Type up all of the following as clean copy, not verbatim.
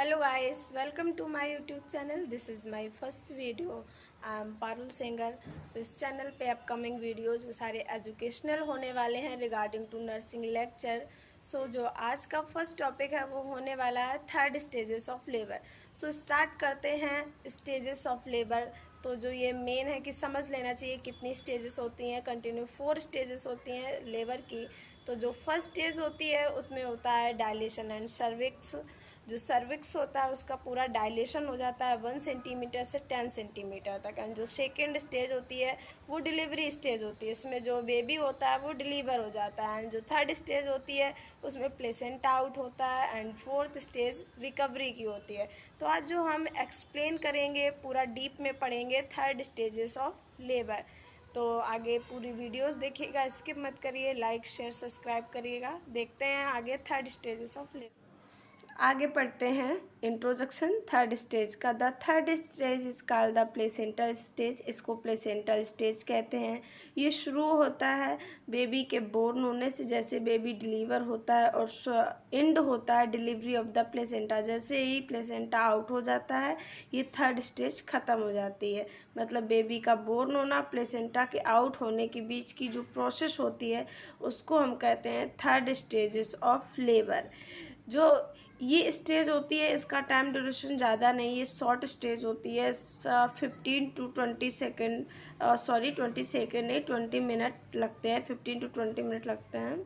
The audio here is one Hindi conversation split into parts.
Hello guys, welcome to my YouTube channel. This is my first video. I am Parul singer. So इस चैनल पे अपकमिंग वीडियोज़ वो सारे एजुकेशनल होने वाले हैं रिगार्डिंग टू नर्सिंग लेक्चर. सो जो आज का फर्स्ट टॉपिक है वो होने वाला है third stages of labour. So start करते हैं स्टेजेस ऑफ लेबर. तो जो ये मेन है कि समझ लेना चाहिए कितनी स्टेजेस होती हैं. कंटिन्यू 4 स्टेजेस होती हैं लेबर की. तो जो फर्स्ट स्टेज होती है उसमें होता है डायलेशन एंड सर्विक्स. जो सर्विक्स होता है उसका पूरा डायलेशन हो जाता है 1 सेंटीमीटर से 10 सेंटीमीटर तक. एंड जो सेकेंड स्टेज होती है वो डिलीवरी स्टेज होती है. इसमें जो बेबी होता है वो डिलीवर हो जाता है. एंड जो थर्ड स्टेज होती है उसमें प्लेसेंटा आउट होता है. एंड फोर्थ स्टेज रिकवरी की होती है. तो आज जो हम एक्सप्लेन करेंगे पूरा डीप में पढ़ेंगे थर्ड स्टेजेस ऑफ लेबर. तो आगे पूरी वीडियोस देखिएगा, स्किप मत करिए, लाइक शेयर सब्सक्राइब करिएगा. देखते हैं आगे थर्ड स्टेजेस ऑफ लेबर. आगे पढ़ते हैं इंट्रोडक्शन थर्ड स्टेज का. The third stage is called the placenta stage. इसको प्लेसेंटा स्टेज कहते हैं. ये शुरू होता है बेबी के बोर्न होने से, जैसे बेबी डिलीवर होता है, और एंड होता है डिलीवरी ऑफ द प्लेसेंटा. जैसे ही प्लेसेंटा आउट हो जाता है ये थर्ड स्टेज ख़त्म हो जाती है. मतलब बेबी का बोर्न होना प्लेसेंटा के आउट होने के बीच की जो प्रोसेस होती है उसको हम कहते हैं थर्ड स्टेजेस ऑफ लेबर. जो ये स्टेज होती है इसका टाइम ड्यूरेशन ज़्यादा नहीं है, शॉर्ट स्टेज होती है. 15 to 20 सेकेंड 20 सेकेंड नहीं 20 मिनट लगते हैं. 15 to 20 मिनट लगते हैं.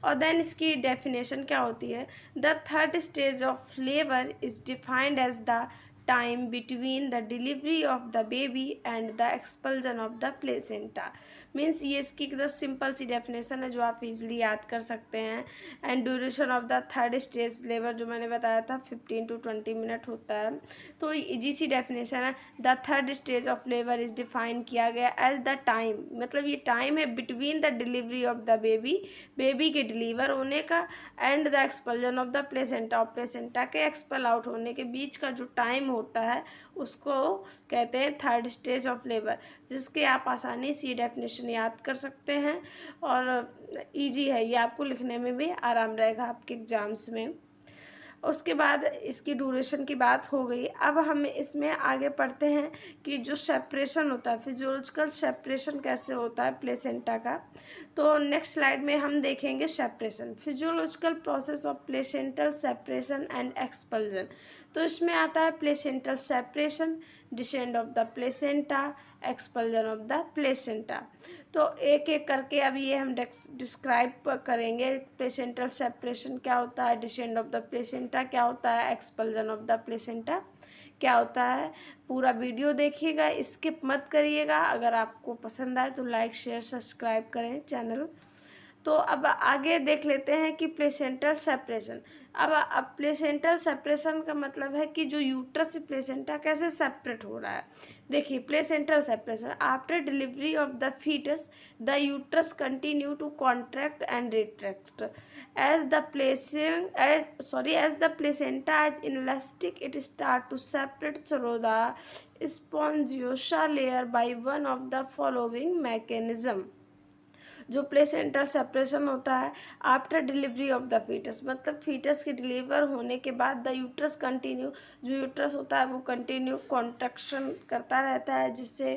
और देन इसकी डेफिनेशन क्या होती है. The third stage of labour is defined as the time between the delivery of the baby and the expulsion of the placenta. Means ये इसकी एकदम सिंपल सी डेफिनेशन है जो आप इजीली याद कर सकते हैं. And duration of the third stage labour जो मैंने बताया था 15 to 20 मिनट होता है. तो इजी सी डेफिनेशन है. The third stage of labour is define किया गया एज द टाइम, मतलब ये टाइम है between the delivery of the baby के डिलीवर होने का, and the expulsion of the placenta, और प्लेसेंटा के एक्सपल आउट होने के बीच का जो टाइम होता है उसको कहते हैं थर्ड स्टेज ऑफ लेबर. जिसके आप आसानी से डेफिनेशन याद कर सकते हैं और इजी है, ये आपको लिखने में भी आराम रहेगा आपके एग्ज़ाम्स में. उसके बाद इसकी ड्यूरेशन की बात हो गई. अब हम इसमें आगे पढ़ते हैं कि जो सेपरेशन होता है, फिजियोलॉजिकल सेपरेशन कैसे होता है प्लेसेंटा का. तो नेक्स्ट स्लाइड में हम देखेंगे separation, physiological process of placental separation and expulsion. तो इसमें आता है placental separation, descend of the placenta, expulsion of the placenta. तो एक एक करके अब ये हम डिस्क्राइब करेंगे. प्लेसेंटल सेपरेशन क्या होता है, डिसेंड ऑफ द प्लेसेंटा क्या होता है, एक्सपल्जन ऑफ द प्लेसेंटा क्या होता है. पूरा वीडियो देखिएगा, स्किप मत करिएगा. अगर आपको पसंद आए तो लाइक शेयर सब्सक्राइब करें चैनल. तो अब आगे देख लेते हैं कि प्लेसेंटल सेपरेशन. अब प्लेसेंटल सेपरेशन का मतलब है कि जो यूट्रस से प्लेसेंटा कैसे सेपरेट हो रहा है. देखिए placental separation after delivery of the foetus the uterus continue to contract and retract as the placenta is inelastic, it start to separate through the spongiosal layer by one of the following mechanism. जो प्लेसेंटल सेपरेशन होता है after delivery of the foetus, मतलब फीटस के डिलीवर होने के बाद द यूट्रस कंटिन्यू, जो यूट्रस होता है वो कंटिन्यू कॉन्ट्रैक्शन करता रहता है. जिससे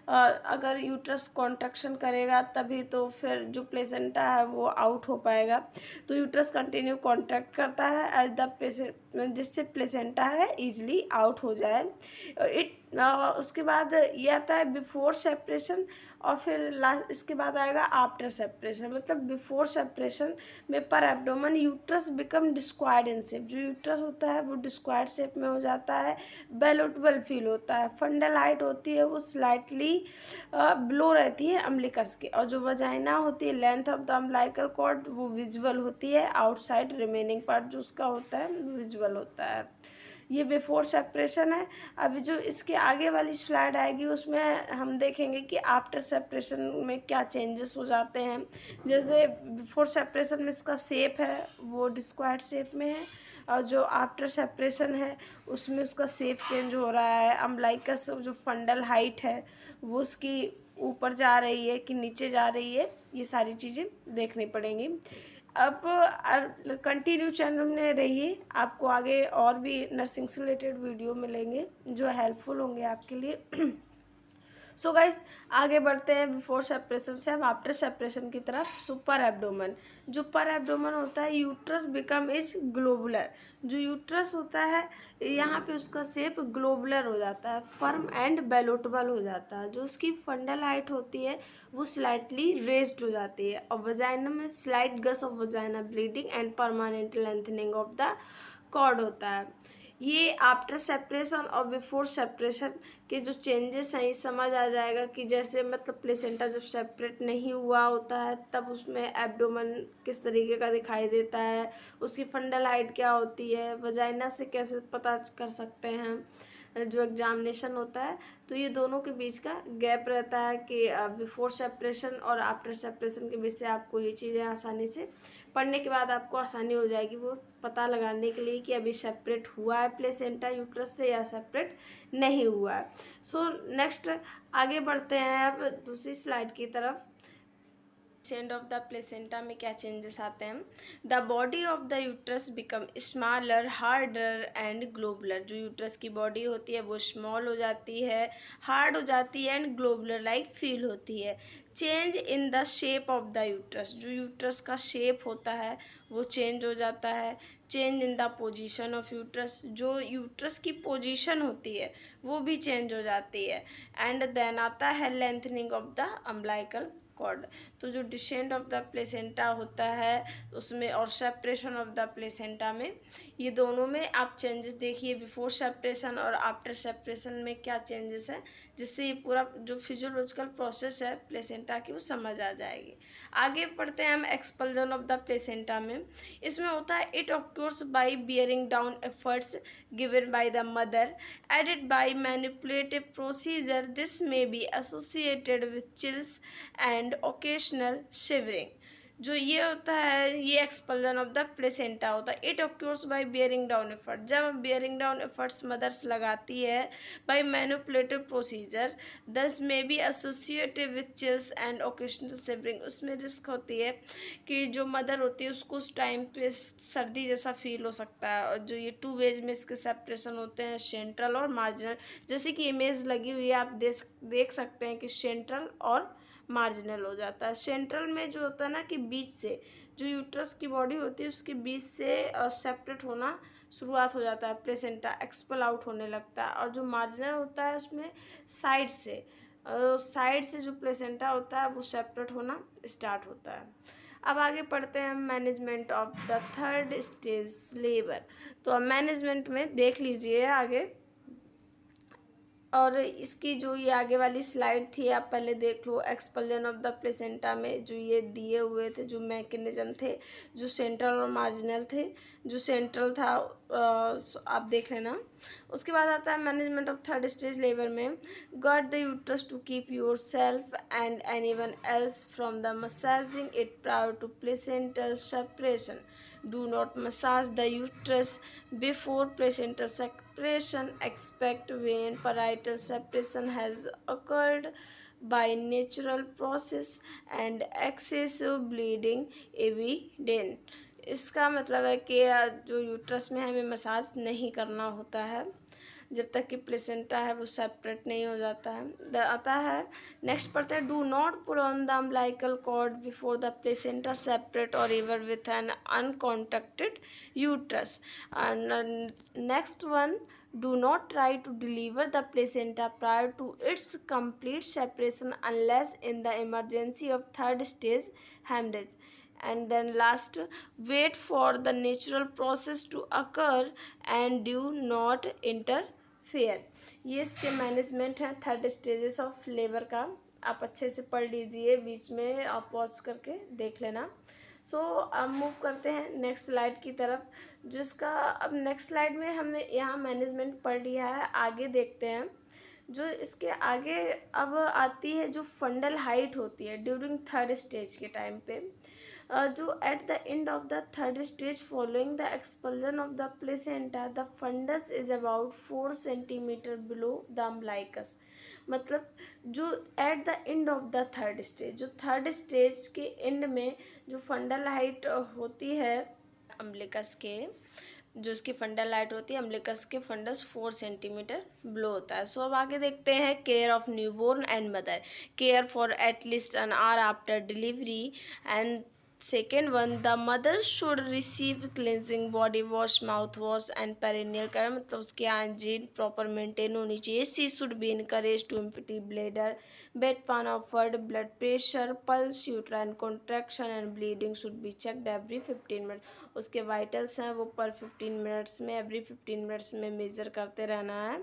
अगर यूट्रस कॉन्ट्रैक्शन करेगा तभी तो फिर जो प्लेसेंटा है वो आउट हो पाएगा. तो यूट्रस कंटिन्यू कॉन्ट्रैक्ट करता है एज द जिससे प्लेसेंटा है ईजिली आउट हो जाए. उसके बाद ये आता है बिफोर सेपरेशन, और फिर लास्ट इसके बाद आएगा आफ्टर सेपरेशन. मतलब बिफोर सेपरेशन में पर abdomen uterus become discoid in shape. जो यूट्रस होता है वो डिस्क्वायर्ड शेप में हो जाता है. बेलोटेबल फील होता है. फंडल हाइट होती है वो स्लाइटली ब्लो रहती है अम्बिलिकस की. और जो वजाइना होती है length of the umbilical cord वो विजुअल होती है. आउटसाइड रिमेनिंग पार्ट जो उसका होता है विजुअल होता है. ये बिफोर सेपरेशन है. अभी जो इसके आगे वाली स्लाइड आएगी उसमें हम देखेंगे कि आफ्टर सेपरेशन में क्या चेंजेस हो जाते हैं. जैसे बिफोर सेपरेशन में इसका शेप है वो डिस्क्वायर्ड शेप में है, और जो आफ्टर सेपरेशन है उसमें उसका शेप चेंज हो रहा है. अम्बिलिकस जो फंडल हाइट है वो उसकी ऊपर जा रही है कि नीचे जा रही है, ये सारी चीज़ें देखनी पड़ेंगी. अब कंटिन्यू चैनल में रहिए, आपको आगे और भी नर्सिंग से रिलेटेड वीडियो मिलेंगे जो हेल्पफुल होंगे आपके लिए। सो गाइस, आगे बढ़ते हैं बिफोर सेपरेशन से अब आफ्टर सेपरेशन की तरफ। सुपर एब्डोमेन, जो पर एब्डोमेन होता है, यूट्रस बिकम इज ग्लोबुलर। जो यूट्रस होता है यहाँ पे उसका शेप ग्लोबुलर हो जाता है, फर्म एंड बेलोटेबल हो जाता है। जो उसकी फंडल हाइट होती है वो स्लाइटली रेज्ड हो जाती है, और वजाइना में slight gush of vagina bleeding and permanent lengthening of the cord होता है। ये आफ्टर सेपरेशन और बिफोर सेपरेशन के जो चेंजेस हैं ये समझ आ जाएगा कि जैसे मतलब प्लेसेंटा जब सेपरेट नहीं हुआ होता है तब उसमें एब्डोमेन किस तरीके का दिखाई देता है, उसकी फंडल हाइट क्या होती है, वजाइना से कैसे पता कर सकते हैं जो एग्जामिनेशन होता है। तो ये दोनों के बीच का गैप रहता है कि बिफोर सेपरेशन और आफ्टर सेपरेशन के बीच से आपको ये चीज़ें आसानी से पढ़ने के बाद आपको आसानी हो जाएगी वो पता लगाने के लिए कि अभी सेपरेट हुआ है प्लेसेंटा यूट्रस से या सेपरेट नहीं हुआ है। सो नेक्स्ट आगे बढ़ते हैं अब दूसरी स्लाइड की तरफ। एंड ऑफ द प्लेसेंटा में क्या चेंजेस आते हैं। The body of the uterus become smaller, harder and globular. जो यूट्रस की बॉडी होती है वो स्मॉल हो जाती है, हार्ड हो जाती है एंड ग्लोबुलर लाइक फील होती है। Change in the shape of the uterus, जो यूट्रस का शेप होता है वो चेंज हो जाता है। Change in the position of uterus, जो यूट्रस की पोजीशन होती है वो भी चेंज हो जाती है। एंड देन आता है lengthening of the umbilical cord. तो जो डिसेंट ऑफ द प्लेसेंटा होता है उसमें और सेपरेशन ऑफ द प्लेसेंटा में, ये दोनों में आप चेंजेस देखिए बिफोर सेपरेशन और आफ्टर सेपरेशन में क्या चेंजेस है, जिससे ये पूरा जो फिजियोलॉजिकल प्रोसेस है प्लेसेंटा की वो समझ आ जाएगी। आगे पढ़ते हैं हम एक्सपल्जन ऑफ द प्लेसेंटा में। इसमें होता है it occurs by bearing down efforts given by the mother aided by manipulative procedure. This may be associated with chills and occasional shivering. जो ये होता है ये एक्सपल्जन ऑफ द प्लेसेंटा होता है। It occurs by bearing down effort, जब बियरिंग डाउन एफर्ट्स मदर्स लगाती है by manipulative procedure, this may be associated with chills and occasional shivering. उसमें रिस्क होती है कि जो मदर होती है उसको उस टाइम पे सर्दी जैसा फील हो सकता है। और जो ये टू वेज में इसके सेपरेशन होते हैं, सेंट्रल और मार्जिनल, जैसे कि इमेज लगी हुई है आप देख सकते हैं कि सेंट्रल और मार्जिनल हो जाता है। सेंट्रल में जो होता है ना कि बीच से जो यूट्रस की बॉडी होती है उसके बीच से सेपरेट होना शुरुआत हो जाता है, प्लेसेंटा एक्सपल आउट होने लगता है। और जो मार्जिनल होता है उसमें साइड से जो प्लेसेंटा होता है वो सेपरेट होना स्टार्ट होता है। अब आगे पढ़ते हैं management of the third stage labour. तो अब मैनेजमेंट में देख लीजिए आगे, और इसकी जो ये आगे वाली स्लाइड थी आप पहले देख लो। एक्सपल्जन ऑफ द प्लेसेंटा में जो ये दिए हुए थे जो मैकेनिज्म थे, जो सेंट्रल और मार्जिनल थे, जो सेंट्रल था आप देख लेना। उसके बाद आता है management of third stage labour में। Guard the uterus to keep yourself and anyone else from the massaging it prior to placental separation. Do not massage the uterus before placental separation. Expect when parietal separation has occurred by natural process and excessive bleeding evident. इसका मतलब है कि जो यूट्रस में हमें मसाज नहीं करना होता है जब तक कि प्लेसेंटा है वो सेपरेट नहीं हो जाता है। आता है नेक्स्ट पढ़ते हैं। Do not pull on the umbilical cord before the placenta separate or ever with an uncontracted uterus. Next one, do not try to deliver the placenta prior to its complete separation unless in the emergency of third stage hemorrhage. And then last, wait for the natural process to occur and do not interfere. ये इसके मैनेजमेंट है थर्ड स्टेजेस ऑफ लेबर का। आप अच्छे से पढ़ लीजिए, बीच में आप पॉज करके देख लेना। सो अब मूव करते हैं नेक्स्ट स्लाइड की तरफ, जिसका अब नेक्स्ट स्लाइड में हमने यहाँ मैनेजमेंट पढ़ लिया है। आगे देखते हैं जो इसके आगे अब आती है जो फंडल हाइट होती है ड्यूरिंग थर्ड स्टेज के टाइम पे। जो at the end of the third stage following the expulsion of the placenta the fundus is about 4 centimetre below the umbilicus. मतलब जो at the end of the third stage, जो थर्ड स्टेज के एंड में जो फंडल हाइट होती है अम्बिलिकस के, जो उसकी फंडल हाइट होती है अम्बिलिकस के फंडस 4 सेंटीमीटर बिलो होता है। सो अब आगे देखते हैं care of newborn and mother, care for at least an hour after delivery and second one the mother should receive cleansing body wash, mouth wash and perineal care, मतलब उसकी हाइजीन प्रॉपर मेंटेन होनी चाहिए। She should be encourage to empty bladder, bed pan offered, blood pressure, pulse, uterine contraction and bleeding should be checked every 15 minute. उसके वाइटल्स हैं वो पर 15 मिनट्स में, एवरी 15 मिनट्स में मेजर करते रहना है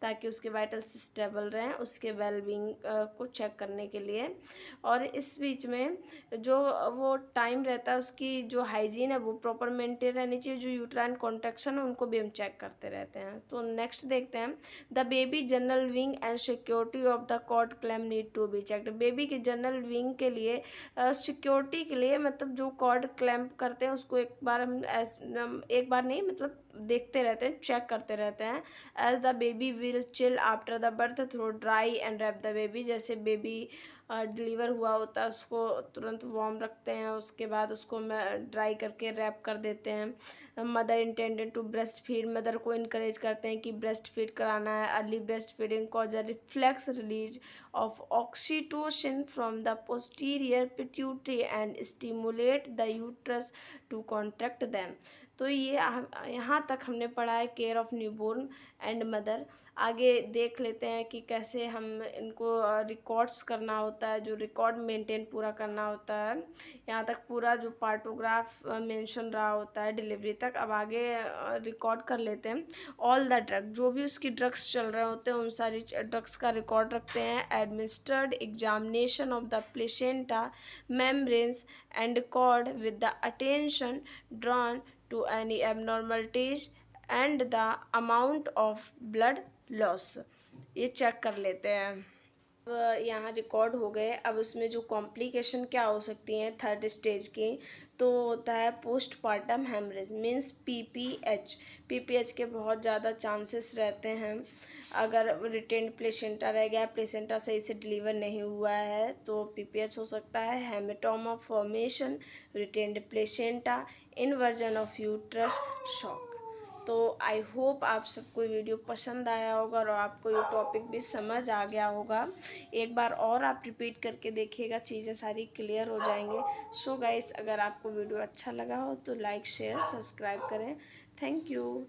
ताकि उसके वाइटल्स स्टेबल रहें, उसके वेलबींग को चेक करने के लिए। और इस बीच में जो वो टाइम रहता है उसकी जो हाइजीन है वो प्रॉपर मेंटेन रहनी चाहिए। जो यूट्राइन कॉन्ट्रैक्शन है उनको भी हम चेक करते रहते हैं। तो नेक्स्ट देखते हैं the baby general wing and security of the cord clamp need to be checked. Baby की जनरल विंग के लिए सिक्योरिटी के लिए मतलब जो कॉर्ड क्लैम्प करते हैं उसको एक बार हम एक बार नहीं मतलब देखते रहते हैं, चेक करते रहते हैं। As the baby will chill after the birth throw dry and wrap the baby, जैसे बेबी डिलीवर हुआ होता है उसको तुरंत वार्म रखते हैं, उसके बाद उसको ड्राई करके रैप कर देते हैं। Mother intended to breastfeed, mother को इनकरेज करते हैं कि ब्रेस्ट फीड कराना है। Early breastfeeding cause a reflex release of oxytocin from the posterior pituitary and stimulate the uterus to contract them। तो ये यहाँ तक हमने पढ़ा है care of newborn and mother. आगे देख लेते हैं कि कैसे हम इनको रिकॉर्ड्स करना होता है, जो रिकॉर्ड मेंटेन पूरा करना होता है। यहाँ तक पूरा जो पार्टोग्राफ मेंशन रहा होता है डिलीवरी तक। अब आगे रिकॉर्ड कर लेते हैं ऑल द ड्रग, जो भी उसकी ड्रग्स चल रहे होते हैं उन सारी ड्रग्स का रिकॉर्ड रखते हैं। Administered examination of the placenta membranes and chord with the attention drawn to any abnormalities and the amount of blood loss, ये चेक कर लेते हैं। अब यहाँ रिकॉर्ड हो गए। अब उसमें जो कॉम्प्लिकेशन क्या हो सकती हैं थर्ड स्टेज की, तो होता है पोस्टपार्टम हेमरेज मीन्स पीपीएच के बहुत ज़्यादा चांसेस रहते हैं। अगर रिटेन्ड प्लेसेंटा रह गया, प्लेसेंटा सही से डिलीवर नहीं हुआ है तो पीपीएच हो सकता है। Haematoma formation, retained placenta, inversion of uterus, shock. तो आई होप आप सबको वीडियो पसंद आया होगा और आपको ये टॉपिक भी समझ आ गया होगा। एक बार और आप रिपीट करके देखिएगा, चीज़ें सारी क्लियर हो जाएंगे। सो गाइस, अगर आपको वीडियो अच्छा लगा हो तो लाइक शेयर सब्सक्राइब करें। Thank you.